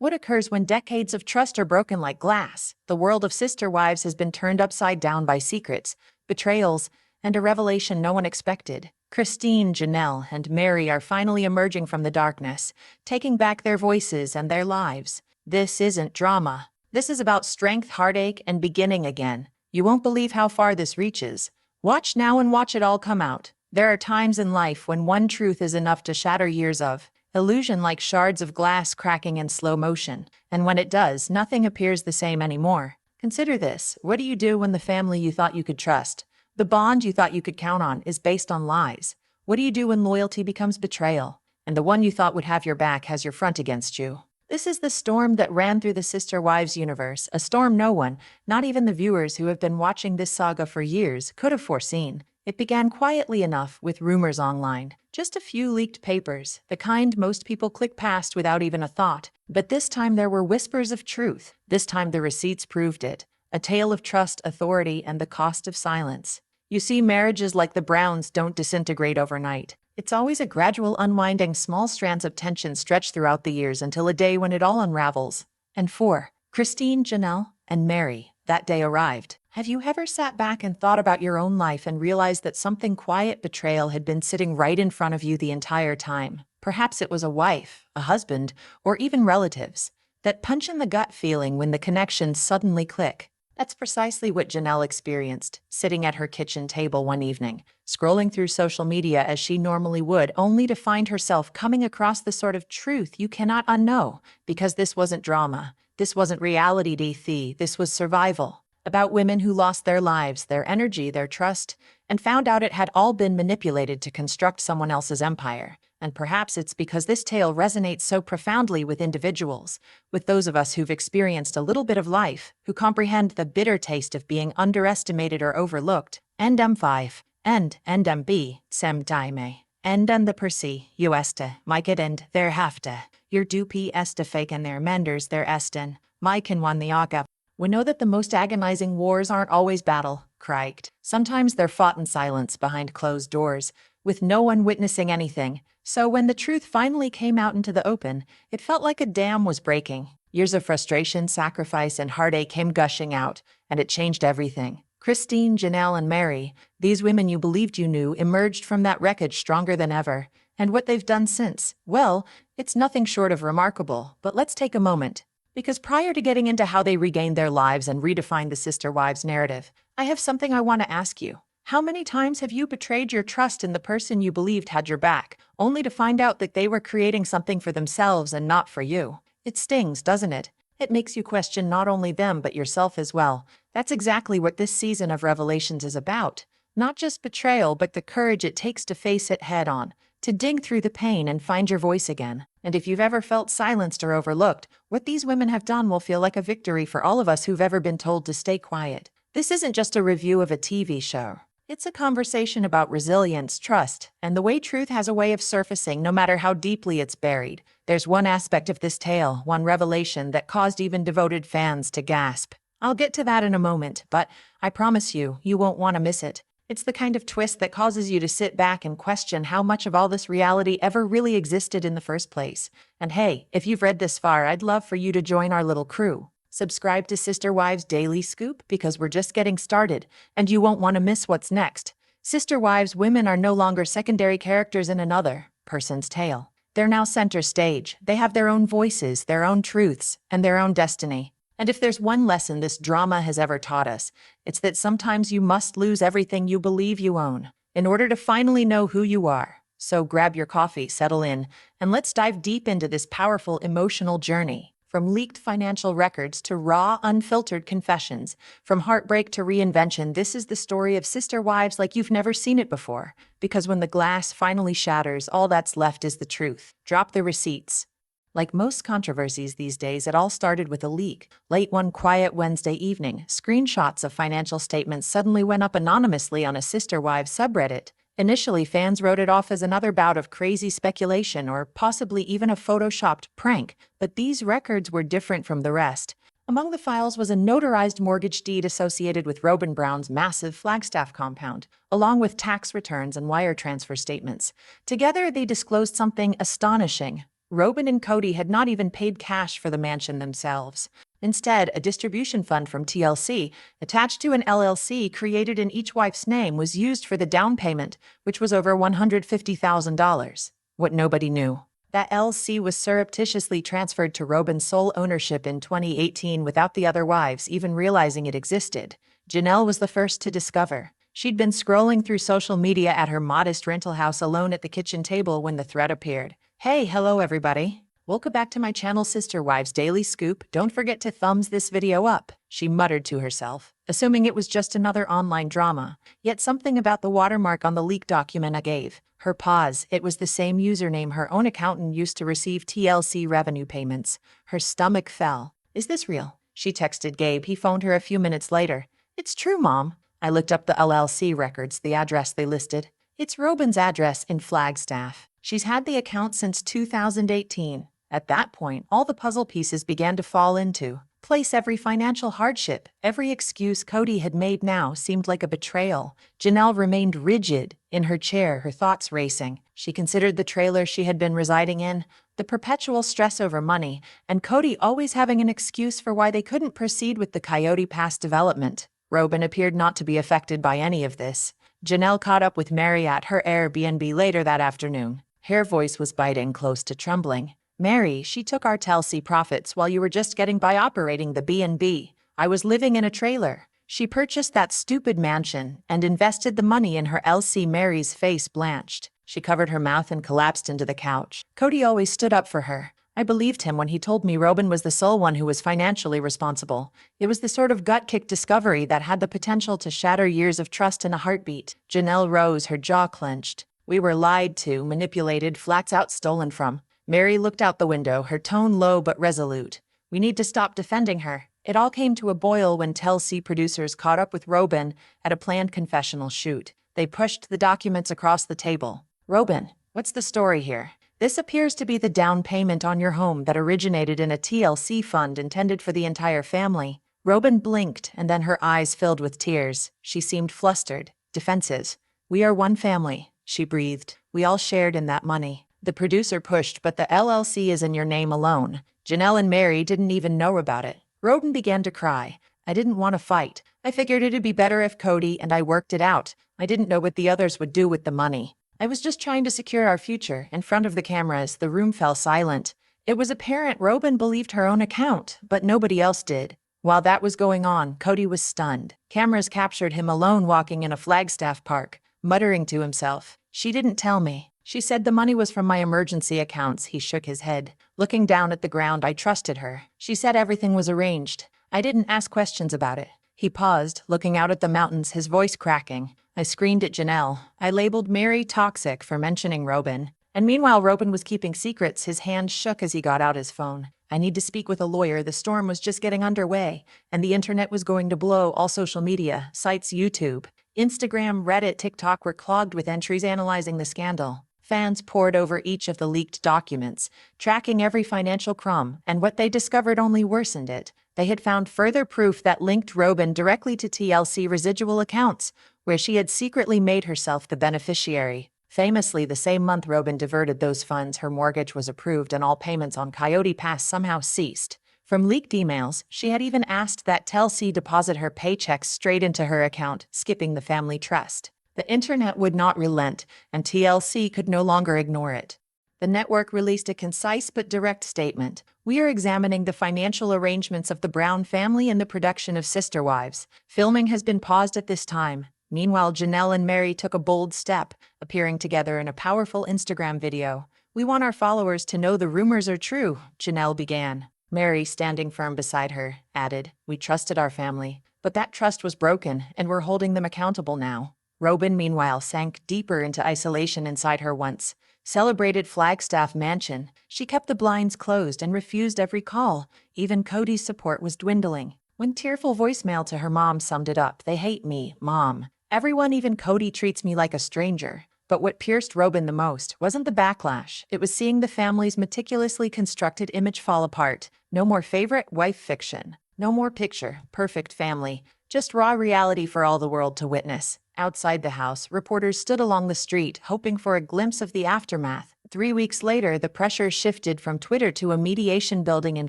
What occurs when decades of trust are broken like glass? The world of sister wives has been turned upside down by secrets, betrayals, and a revelation no one expected. Christine, Janelle, and Meri are finally emerging from the darkness, taking back their voices and their lives. This isn't drama. This is about strength, heartache, and beginning again. You won't believe how far this reaches. Watch now and watch it all come out. There are times in life when one truth is enough to shatter years of illusion, like shards of glass cracking in slow motion. And when it does, nothing appears the same anymore. Consider this. What do you do when the family you thought you could trust, the bond you thought you could count on, is based on lies? What do you do when loyalty becomes betrayal, and the one you thought would have your back has your front against you? This is the storm that ran through the Sister Wives universe, a storm no one, not even the viewers who have been watching this saga for years, could have foreseen. It began quietly enough with rumors online. Just a few leaked papers, the kind most people click past without even a thought. But this time there were whispers of truth. This time the receipts proved it. A tale of trust, authority, and the cost of silence. You see, marriages like the Browns don't disintegrate overnight. It's always a gradual unwinding, small strands of tension stretched throughout the years until a day when it all unravels. And for Christine, Janelle, and Meri, that day arrived. Have you ever sat back and thought about your own life and realized that something quiet, betrayal, had been sitting right in front of you the entire time? Perhaps it was a wife, a husband, or even relatives. That punch in the gut feeling when the connections suddenly click. That's precisely what Janelle experienced, sitting at her kitchen table one evening, scrolling through social media as she normally would, only to find herself coming across the sort of truth you cannot unknow. Because this wasn't drama. This wasn't reality TV. This was survival. About women who lost their lives, their energy, their trust, and found out it had all been manipulated to construct someone else's empire. And perhaps it's because this tale resonates so profoundly with individuals, with those of us who've experienced a little bit of life, who comprehend the bitter taste of being underestimated or overlooked. NM5, NMB, sem time, the persi, ueste, myket and there hafte, your dupi este fake and their menders their esten, myken one the aga. We know that the most agonizing wars aren't always battle, cried. Sometimes they're fought in silence behind closed doors, with no one witnessing anything. So when the truth finally came out into the open, it felt like a dam was breaking. Years of frustration, sacrifice, and heartache came gushing out, and it changed everything. Christine, Janelle, and Meri, these women you believed you knew, emerged from that wreckage stronger than ever. And what they've done since, well, it's nothing short of remarkable. But let's take a moment. Because prior to getting into how they regained their lives and redefined the Sister Wives narrative, I have something I want to ask you. How many times have you betrayed your trust in the person you believed had your back, only to find out that they were creating something for themselves and not for you? It stings, doesn't it? It makes you question not only them but yourself as well. That's exactly what this season of Revelations is about. Not just betrayal, but the courage it takes to face it head on, to dig through the pain and find your voice again. And if you've ever felt silenced or overlooked, what these women have done will feel like a victory for all of us who've ever been told to stay quiet. This isn't just a review of a TV show. It's a conversation about resilience, trust, and the way truth has a way of surfacing no matter how deeply it's buried. There's one aspect of this tale, one revelation that caused even devoted fans to gasp. I'll get to that in a moment, but I promise you, you won't want to miss it. It's the kind of twist that causes you to sit back and question how much of all this reality ever really existed in the first place. And hey, if you've read this far, I'd love for you to join our little crew. Subscribe to Sister Wives Daily Scoop because we're just getting started, and you won't want to miss what's next. Sister Wives women are no longer secondary characters in another person's tale. They're now center stage. They have their own voices, their own truths, and their own destiny. And if there's one lesson this drama has ever taught us, it's that sometimes you must lose everything you believe you own in order to finally know who you are. So grab your coffee, settle in, and let's dive deep into this powerful emotional journey. From leaked financial records to raw, unfiltered confessions, from heartbreak to reinvention, this is the story of sister wives like you've never seen it before. Because when the glass finally shatters, all that's left is the truth. Drop the receipts. Like most controversies these days, it all started with a leak. Late one quiet Wednesday evening, screenshots of financial statements suddenly went up anonymously on a Sister Wives subreddit. Initially, fans wrote it off as another bout of crazy speculation or possibly even a photoshopped prank, but these records were different from the rest. Among the files was a notarized mortgage deed associated with Robyn Brown's massive Flagstaff compound, along with tax returns and wire transfer statements. Together, they disclosed something astonishing. Robyn and Cody had not even paid cash for the mansion themselves. Instead, a distribution fund from TLC, attached to an LLC created in each wife's name, was used for the down payment, which was over $150,000. What nobody knew: that LLC was surreptitiously transferred to Robyn's sole ownership in 2018 without the other wives even realizing it existed. Janelle was the first to discover. She'd been scrolling through social media at her modest rental house alone at the kitchen table when the thread appeared. Hey, hello everybody. Welcome back to my channel, Sister Wives Daily Scoop. Don't forget to thumbs this video up, she muttered to herself, assuming it was just another online drama. Yet something about the watermark on the leaked document gave her pause. It was the same username her own accountant used to receive TLC revenue payments. Her stomach fell. Is this real? She texted Gabe. He phoned her a few minutes later. It's true, Mom. I looked up the LLC records, the address they listed. It's Robyn's address in Flagstaff. She's had the account since 2018. At that point, all the puzzle pieces began to fall into place. Every financial hardship, every excuse Cody had made now seemed like a betrayal. Janelle remained rigid in her chair, her thoughts racing. She considered the trailer she had been residing in, the perpetual stress over money, and Cody always having an excuse for why they couldn't proceed with the Coyote Pass development. Robyn appeared not to be affected by any of this. Janelle caught up with Meri at her Airbnb later that afternoon. Her voice was biting, close to trembling. Meri, she took our TLC profits while you were just getting by operating the B&B. I was living in a trailer. She purchased that stupid mansion and invested the money in her LC. Meri's face blanched. She covered her mouth and collapsed into the couch. Cody always stood up for her. I believed him when he told me Robyn was the sole one who was financially responsible. It was the sort of gut-kick discovery that had the potential to shatter years of trust in a heartbeat. Janelle rose, her jaw clenched. We were lied to, manipulated, flats out stolen from. Meri looked out the window, her tone low but resolute. We need to stop defending her. It all came to a boil when TLC producers caught up with Robyn at a planned confessional shoot. They pushed the documents across the table. Robyn, what's the story here? This appears to be the down payment on your home that originated in a TLC fund intended for the entire family. Robyn blinked, and then her eyes filled with tears. She seemed flustered, defensive. We are one family, she breathed. We all shared in that money. The producer pushed, but the LLC is in your name alone. Janelle and Meri didn't even know about it. Robyn began to cry. I didn't want to fight. I figured it'd be better if Cody and I worked it out. I didn't know what the others would do with the money. I was just trying to secure our future. In front of the cameras, the room fell silent. It was apparent Robyn believed her own account, but nobody else did. While that was going on, Cody was stunned. Cameras captured him alone walking in a Flagstaff park, muttering to himself. She didn't tell me. She said the money was from my emergency accounts. He shook his head. Looking down at the ground, I trusted her. She said everything was arranged. I didn't ask questions about it. He paused, looking out at the mountains, his voice cracking. I screamed at Janelle. I labeled Meri toxic for mentioning Robyn. And meanwhile, Robyn was keeping secrets. His hand shook as he got out his phone. I need to speak with a lawyer. The storm was just getting underway, and the internet was going to blow. All social media, sites, YouTube, Instagram, Reddit, TikTok were clogged with entries analyzing the scandal. Fans poured over each of the leaked documents, tracking every financial crumb, and what they discovered only worsened it. They had found further proof that linked Robyn directly to TLC residual accounts, where she had secretly made herself the beneficiary. Famously, the same month Robyn diverted those funds, her mortgage was approved and all payments on Coyote Pass somehow ceased. From leaked emails, she had even asked that TLC deposit her paychecks straight into her account, skipping the family trust. The internet would not relent, and TLC could no longer ignore it. The network released a concise but direct statement. We are examining the financial arrangements of the Brown family in the production of Sister Wives. Filming has been paused at this time. Meanwhile, Janelle and Meri took a bold step, appearing together in a powerful Instagram video. We want our followers to know the rumors are true, Janelle began. Meri, standing firm beside her, added, we trusted our family, but that trust was broken, and we're holding them accountable now. Robyn, meanwhile, sank deeper into isolation inside her once celebrated Flagstaff mansion. She kept the blinds closed and refused every call. Even Cody's support was dwindling. One tearful voicemail to her mom summed it up. They hate me, Mom. Everyone, even Cody, treats me like a stranger. But what pierced Robyn the most wasn't the backlash. It was seeing the family's meticulously constructed image fall apart. No more favorite wife fiction. No more picture perfect family. Just raw reality for all the world to witness. Outside the house, reporters stood along the street, hoping for a glimpse of the aftermath. 3 weeks later, the pressure shifted from Twitter to a mediation building in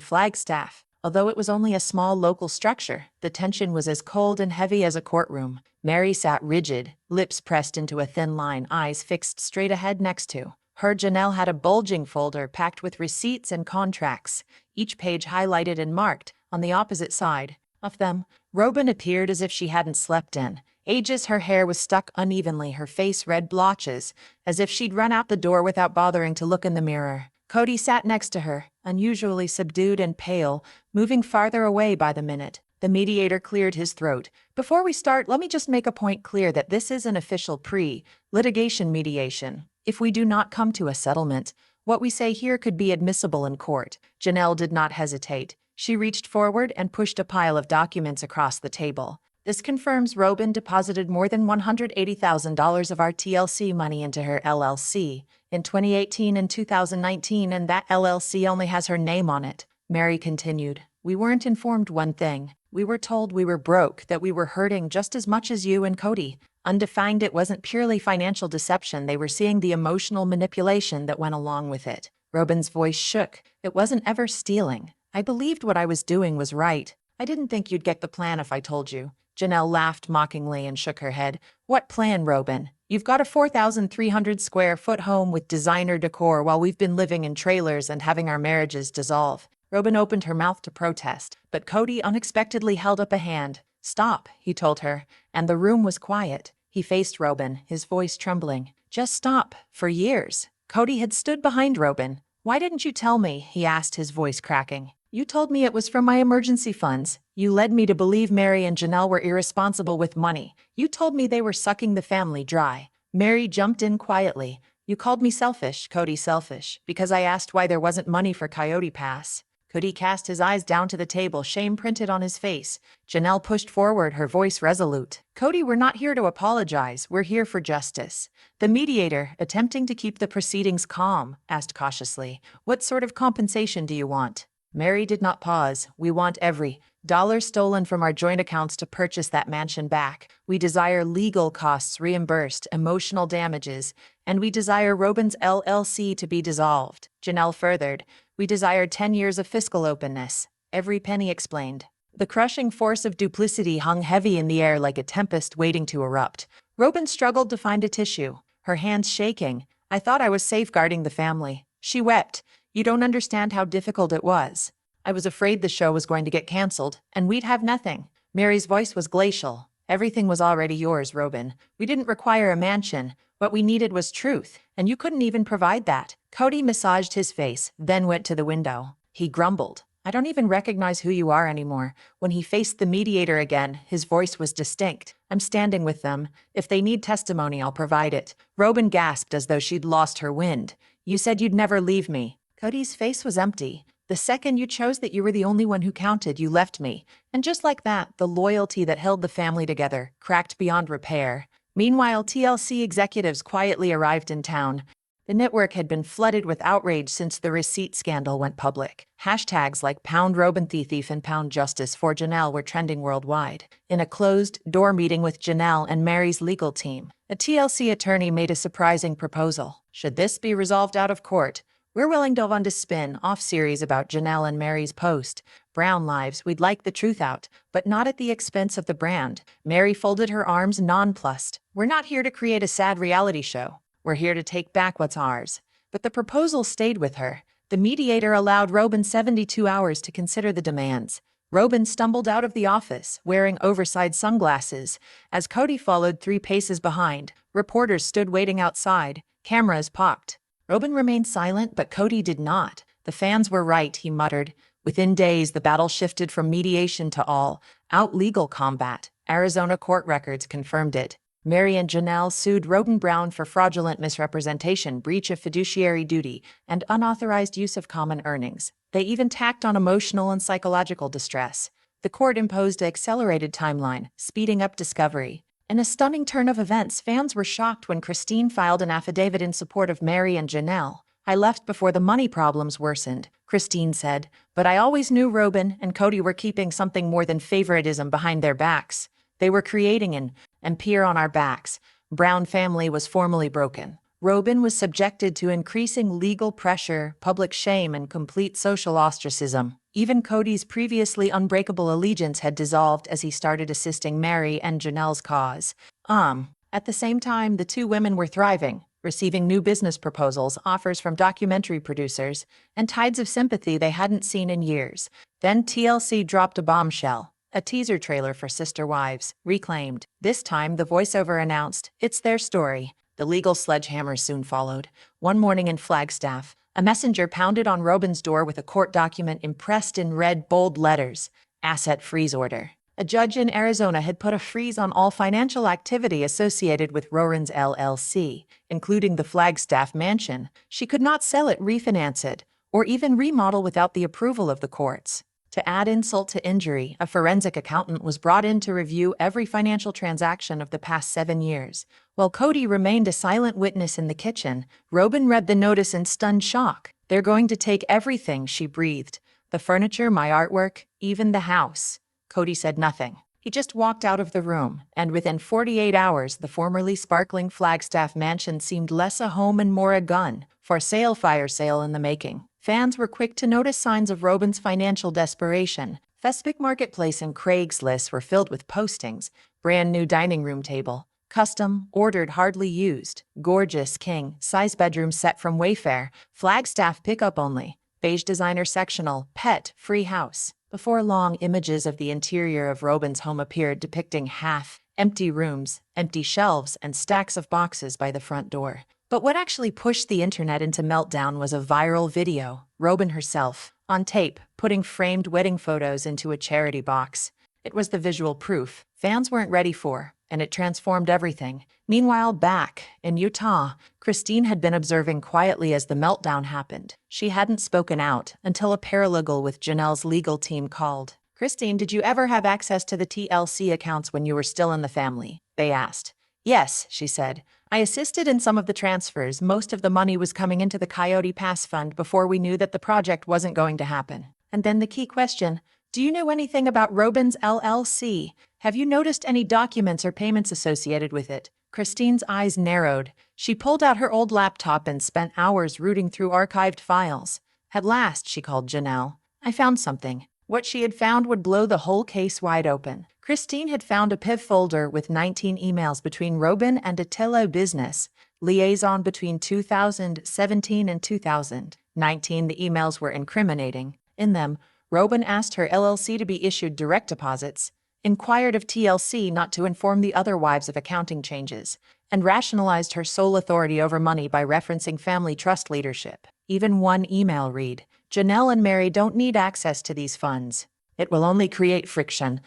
Flagstaff. Although it was only a small local structure, the tension was as cold and heavy as a courtroom. Meri sat rigid, lips pressed into a thin line, eyes fixed straight ahead. Next to her, Janelle had a bulging folder packed with receipts and contracts, each page highlighted and marked. On the opposite side of them, Robyn appeared as if she hadn't slept in ages. Her hair was stuck unevenly, her face red blotches, as if she'd run out the door without bothering to look in the mirror. Cody sat next to her, unusually subdued and pale, moving farther away by the minute. The mediator cleared his throat. "Before we start, let me just make a point clear that this is an official pre-litigation mediation. If we do not come to a settlement, what we say here could be admissible in court." Janelle did not hesitate. She reached forward and pushed a pile of documents across the table. "This confirms Robyn deposited more than $180,000 of our TLC money into her LLC in 2018 and 2019, and that LLC only has her name on it." Meri continued. "We weren't informed one thing. We were told we were broke, that we were hurting just as much as you and Cody. Undefined, it wasn't purely financial deception. They were seeing the emotional manipulation that went along with it." Robyn's voice shook. "It wasn't ever stealing. I believed what I was doing was right. I didn't think you'd get the plan if I told you." Janelle laughed mockingly and shook her head. "What plan, Robyn? You've got a 4,300 square foot home with designer decor while we've been living in trailers and having our marriages dissolve." Robyn opened her mouth to protest, but Cody unexpectedly held up a hand. "Stop," he told her, and the room was quiet. He faced Robyn, his voice trembling. "Just stop." For years, Cody had stood behind Robyn. "Why didn't you tell me?" he asked, his voice cracking. "You told me it was from my emergency funds. You led me to believe Meri and Janelle were irresponsible with money. You told me they were sucking the family dry." Meri jumped in quietly. "You called me selfish, Cody, selfish, because I asked why there wasn't money for Coyote Pass." Cody cast his eyes down to the table, shame printed on his face. Janelle pushed forward, her voice resolute. "Cody, we're not here to apologize. We're here for justice." The mediator, attempting to keep the proceedings calm, asked cautiously, "What sort of compensation do you want?" Meri did not pause. "We want every dollar stolen from our joint accounts to purchase that mansion back. We desire legal costs reimbursed, emotional damages, and we desire Robyn's LLC to be dissolved." Janelle furthered, "We desire 10 years of fiscal openness." Every penny explained. The crushing force of duplicity hung heavy in the air like a tempest waiting to erupt. Robyn struggled to find a tissue, her hands shaking. "I thought I was safeguarding the family." She wept. "You don't understand how difficult it was. I was afraid the show was going to get canceled, and we'd have nothing." Meri's voice was glacial. "Everything was already yours, Robyn. We didn't require a mansion. What we needed was truth, and you couldn't even provide that." Cody massaged his face, then went to the window. He grumbled, "I don't even recognize who you are anymore." When he faced the mediator again, his voice was distinct. "I'm standing with them. If they need testimony, I'll provide it." Robyn gasped as though she'd lost her wind. "You said you'd never leave me." Cody's face was empty. "The second you chose that you were the only one who counted, you left me." And just like that, the loyalty that held the family together cracked beyond repair. Meanwhile, TLC executives quietly arrived in town. The network had been flooded with outrage since the receipt scandal went public. Hashtags like "Pound Robyn Thief" and "Pound Justice for Janelle" were trending worldwide. In a closed-door meeting with Janelle and Meri's legal team, a TLC attorney made a surprising proposal. Should this be resolved out of court, we're willing to fund a spin-off series about Janelle and Meri's post-Brown lives. We'd like the truth out, but not at the expense of the brand. Meri folded her arms, nonplussed. "We're not here to create a sad reality show. We're here to take back what's ours." But the proposal stayed with her. The mediator allowed Robyn 72 hours to consider the demands. Robyn stumbled out of the office, wearing oversized sunglasses. As Cody followed 3 paces behind, reporters stood waiting outside. Cameras popped. Robyn remained silent, but Cody did not. "The fans were right," he muttered. Within days, the battle shifted from mediation to all-out legal combat. Arizona court records confirmed it. Meri and Janelle sued Robyn Brown for fraudulent misrepresentation, breach of fiduciary duty, and unauthorized use of common earnings. They even tacked on emotional and psychological distress. The court imposed an accelerated timeline, speeding up discovery. In a stunning turn of events, fans were shocked when Christine filed an affidavit in support of Meri and Janelle. "I left before the money problems worsened," Christine said, "but I always knew Robyn and Cody were keeping something more than favoritism behind their backs. They were creating an empire on our backs. Brown family was formally broken." Robyn was subjected to increasing legal pressure, public shame, and complete social ostracism. Even Cody's previously unbreakable allegiance had dissolved as he started assisting Meri and Janelle's cause. At the same time, the two women were thriving, receiving new business proposals, offers from documentary producers, and tides of sympathy they hadn't seen in years. Then TLC dropped a bombshell. A teaser trailer for Sister Wives, Reclaimed. This time, the voiceover announced, "It's their story." The legal sledgehammer soon followed. One morning in Flagstaff, a messenger pounded on Robyn's door with a court document impressed in red, bold letters, "Asset Freeze Order." A judge in Arizona had put a freeze on all financial activity associated with Robyn's LLC, including the Flagstaff mansion. She could not sell it, refinance it, or even remodel without the approval of the courts. To add insult to injury, a forensic accountant was brought in to review every financial transaction of the past 7 years. While Cody remained a silent witness in the kitchen, Robyn read the notice in stunned shock. "They're going to take everything," she breathed. "The furniture, my artwork, even the house." Cody said nothing. He just walked out of the room, and within 48 hours, the formerly sparkling Flagstaff mansion seemed less a home and more a gun. For sale, fire sale in the making. Fans were quick to notice signs of Robyn's financial desperation. Facebook Marketplace and Craigslist were filled with postings. Brand new dining room table. Custom, ordered, hardly used. Gorgeous king-size bedroom set from Wayfair. Flagstaff pickup only. Beige designer sectional. Pet, free house. Before long, images of the interior of Robyn's home appeared depicting half-empty rooms, empty shelves, and stacks of boxes by the front door. But what actually pushed the internet into meltdown was a viral video, Robyn herself, on tape, putting framed wedding photos into a charity box. It was the visual proof fans weren't ready for, and it transformed everything. Meanwhile, back in Utah, Christine had been observing quietly as the meltdown happened. She hadn't spoken out until a paralegal with Janelle's legal team called. "Christine, did you ever have access to the TLC accounts when you were still in the family?" they asked. "Yes," she said. "I assisted in some of the transfers. Most of the money was coming into the Coyote Pass Fund before we knew that the project wasn't going to happen." And then the key question, "Do you know anything about Robyn's LLC? Have you noticed any documents or payments associated with it?" Christine's eyes narrowed. She pulled out her old laptop and spent hours rooting through archived files. At last, she called Janelle. "I found something." What she had found would blow the whole case wide open. Christine had found a PIV folder with 19 emails between Robyn and a tele-business liaison between 2017 and 2019. The emails were incriminating. In them, Robyn asked her LLC to be issued direct deposits, inquired of TLC not to inform the other wives of accounting changes, and rationalized her sole authority over money by referencing family trust leadership. Even one email read, "Janelle and Meri don't need access to these funds. It will only create friction.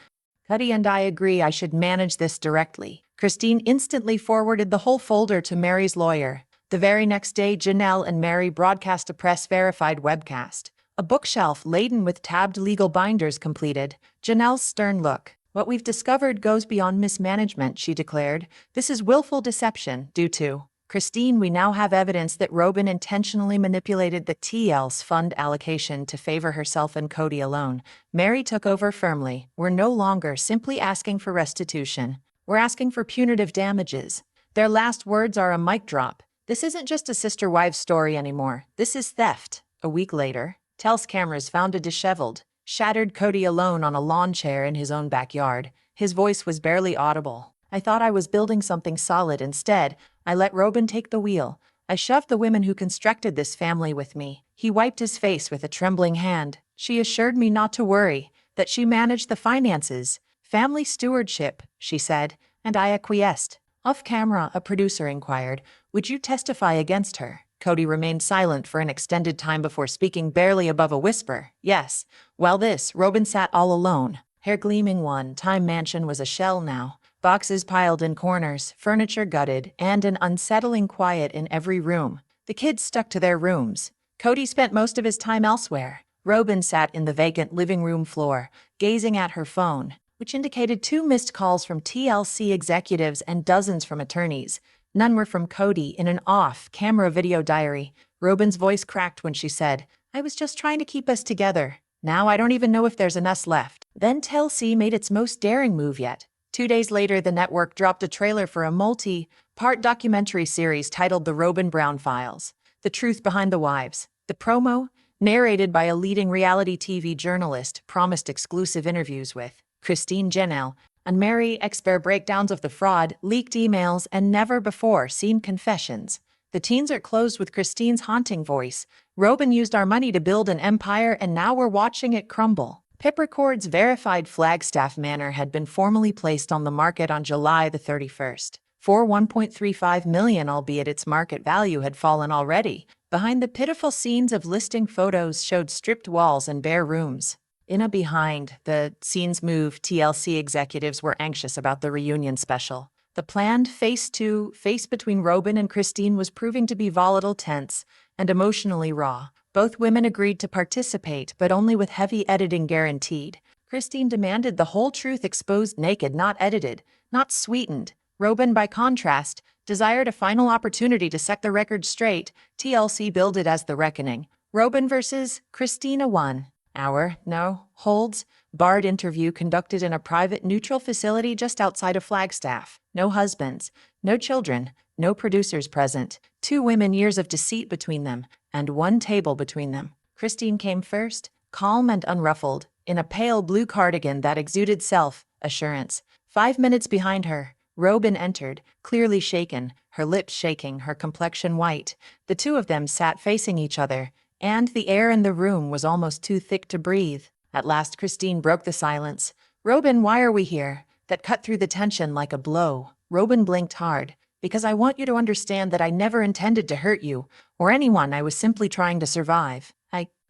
Cody and I agree I should manage this directly." Christine instantly forwarded the whole folder to Meri's lawyer. The very next day, Janelle and Meri broadcast a press-verified webcast. A bookshelf laden with tabbed legal binders completed. Janelle's stern look. "What we've discovered goes beyond mismanagement," she declared. "This is willful deception due to Christine. We now have evidence that Robyn intentionally manipulated the TL's fund allocation to favor herself and Cody alone." Meri took over firmly. "We're no longer simply asking for restitution. We're asking for punitive damages." Their last words are a mic drop. "This isn't just a Sister Wives story anymore. This is theft." A week later, TEL's cameras found a disheveled, shattered Cody alone on a lawn chair in his own backyard. His voice was barely audible. "I thought I was building something solid. Instead, I let Robyn take the wheel. I shoved the women who constructed this family with me." He wiped his face with a trembling hand. "She assured me not to worry, that she managed the finances. Family stewardship," she said, and I acquiesced. Off camera, a producer inquired, "Would you testify against her?" Cody remained silent for an extended time before speaking, barely above a whisper. "Yes." While Robyn sat all alone. Her gleaming one-time mansion was a shell now. Boxes piled in corners, furniture gutted, and an unsettling quiet in every room. The kids stuck to their rooms. Cody spent most of his time elsewhere. Robyn sat in the vacant living room floor, gazing at her phone, which indicated 2 missed calls from TLC executives and dozens from attorneys. None were from Cody. In an off-camera video diary, Robyn's voice cracked when she said, "I was just trying to keep us together. Now I don't even know if there's an us left." Then TLC made its most daring move yet. 2 days later, the network dropped a trailer for a multi-part documentary series titled The Robyn Brown Files: The Truth Behind the Wives. The promo, narrated by a leading reality TV journalist, promised exclusive interviews with Christine, Janelle, and Meri, expert breakdowns of the fraud, leaked emails, and never-before-seen confessions. The teens are closed with Christine's haunting voice. Robyn used our money to build an empire, and now we're watching it crumble. Peppercorn's verified Flagstaff Manor had been formally placed on the market on July the 31st for $1.35 million, albeit its market value had fallen already. Behind the pitiful scenes of listing photos showed stripped walls and bare rooms. In a behind-the-scenes move, TLC executives were anxious about the reunion special. The planned face-to-face between Robyn and Christine was proving to be volatile, tense, and emotionally raw. Both women agreed to participate, but only with heavy editing guaranteed. Christine demanded the whole truth exposed naked, not edited, not sweetened. Robyn, by contrast, desired a final opportunity to set the record straight. TLC billed it as The Reckoning. Robyn versus Christina 1 hour, no holds barred interview conducted in a private, neutral facility just outside of Flagstaff. No husbands, no children, no producers present. 2 women, years of deceit between them, and 1 table between them. Christine came first, calm and unruffled, in a pale blue cardigan that exuded self-assurance. 5 minutes behind her, Robyn entered, clearly shaken, her lips shaking, her complexion white. The 2 of them sat facing each other, and the air in the room was almost too thick to breathe. At last, Christine broke the silence. "Robyn, why are we here?" That cut through the tension like a blow. Robyn blinked hard. "Because I want you to understand that I never intended to hurt you, or anyone. I was simply trying to survive."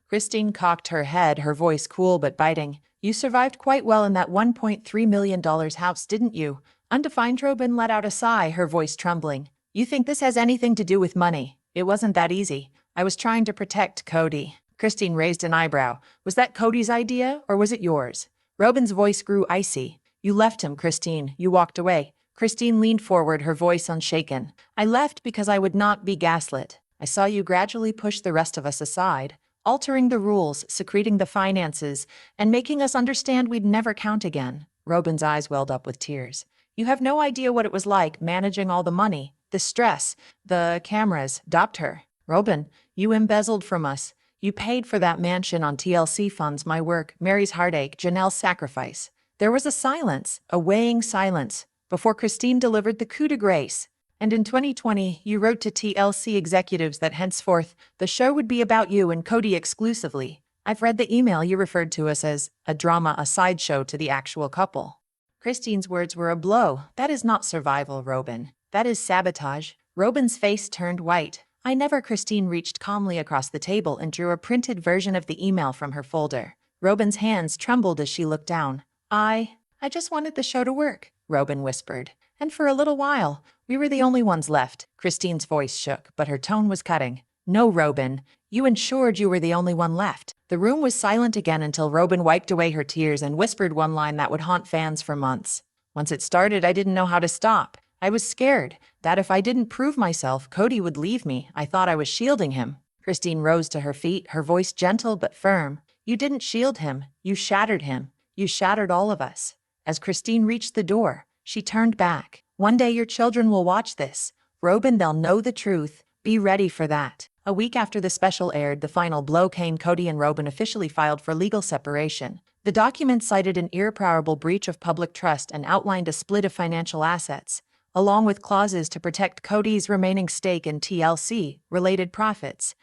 Christine cocked her head, her voice cool but biting. "You survived quite well in that $1.3 million house, didn't you?" Undefined. Robyn let out a sigh, her voice trembling. "You think this has anything to do with money? It wasn't that easy. I was trying to protect Cody." Christine raised an eyebrow. "Was that Cody's idea, or was it yours?" Robyn's voice grew icy. "You left him, Christine. You walked away." Christine leaned forward, her voice unshaken. "I left because I would not be gaslit. I saw you gradually push the rest of us aside, altering the rules, secreting the finances, and making us understand we'd never count again." Robyn's eyes welled up with tears. "You have no idea what it was like managing all the money, the stress, the cameras." Stopped her. "Robyn, you embezzled from us. You paid for that mansion on TLC funds, my work, Meri's heartache, Janelle's sacrifice." There was a silence, a weighing silence, before Christine delivered the coup de grace. "And in 2020, you wrote to TLC executives that henceforth the show would be about you and Cody exclusively. I've read the email. You referred to us as a drama, a sideshow to the actual couple." Christine's words were a blow. "That is not survival, Robyn. That is sabotage." Robyn's face turned white. "I never." Christine reached calmly across the table and drew a printed version of the email from her folder. Robyn's hands trembled as she looked down. I just wanted the show to work," Robyn whispered. "And for a little while, we were the only ones left." Christine's voice shook, but her tone was cutting. "No, Robyn, you ensured you were the only one left." The room was silent again until Robyn wiped away her tears and whispered one line that would haunt fans for months. "Once it started, I didn't know how to stop. I was scared that if I didn't prove myself, Cody would leave me. I thought I was shielding him." Christine rose to her feet, her voice gentle but firm. "You didn't shield him. You shattered him. You shattered all of us." As Christine reached the door, she turned back. "One day your children will watch this. Robyn, they'll know the truth. Be ready for that." A week after the special aired, the final blow came. Cody and Robyn officially filed for legal separation. The document cited an irreparable breach of public trust and outlined a split of financial assets, along with clauses to protect Cody's remaining stake in TLC-related profits.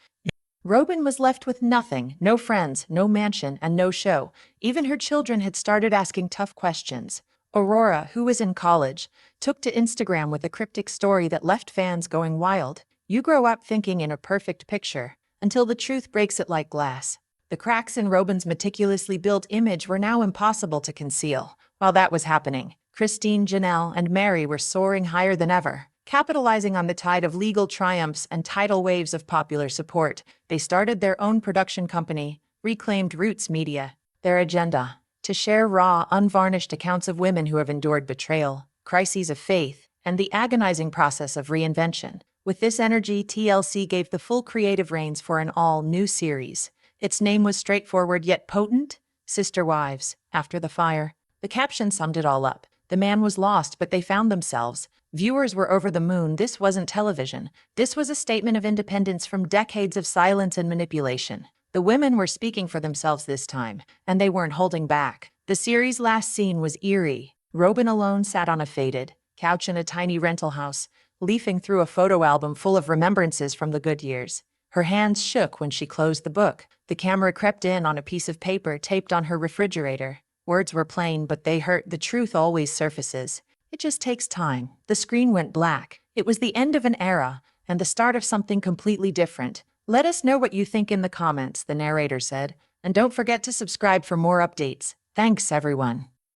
Robyn was left with nothing, no friends, no mansion, and no show. Even her children had started asking tough questions. Aurora, who was in college, took to Instagram with a cryptic story that left fans going wild. You grow up thinking in a perfect picture, until the truth breaks it like glass. The cracks in Robyn's meticulously built image were now impossible to conceal. While that was happening, Christine, Janelle, and Meri were soaring higher than ever. Capitalizing on the tide of legal triumphs and tidal waves of popular support, they started their own production company, Reclaimed Roots Media. Their agenda: to share raw, unvarnished accounts of women who have endured betrayal, crises of faith, and the agonizing process of reinvention. With this energy, TLC gave the full creative reins for an all-new series. Its name was straightforward yet potent: Sister Wives, After the Fire. The caption summed it all up. The man was lost, but they found themselves. Viewers were over the moon. This wasn't television. This was a statement of independence from decades of silence and manipulation. The women were speaking for themselves this time, and they weren't holding back. The series' last scene was eerie. Robyn alone sat on a faded couch in a tiny rental house, leafing through a photo album full of remembrances from the good years. Her hands shook when she closed the book. The camera crept in on a piece of paper taped on her refrigerator. Words were plain, but they hurt. The truth always surfaces. It just takes time. The screen went black. It was the end of an era and the start of something completely different. Let us know what you think in the comments, the narrator said. And don't forget to subscribe for more updates. Thanks, everyone.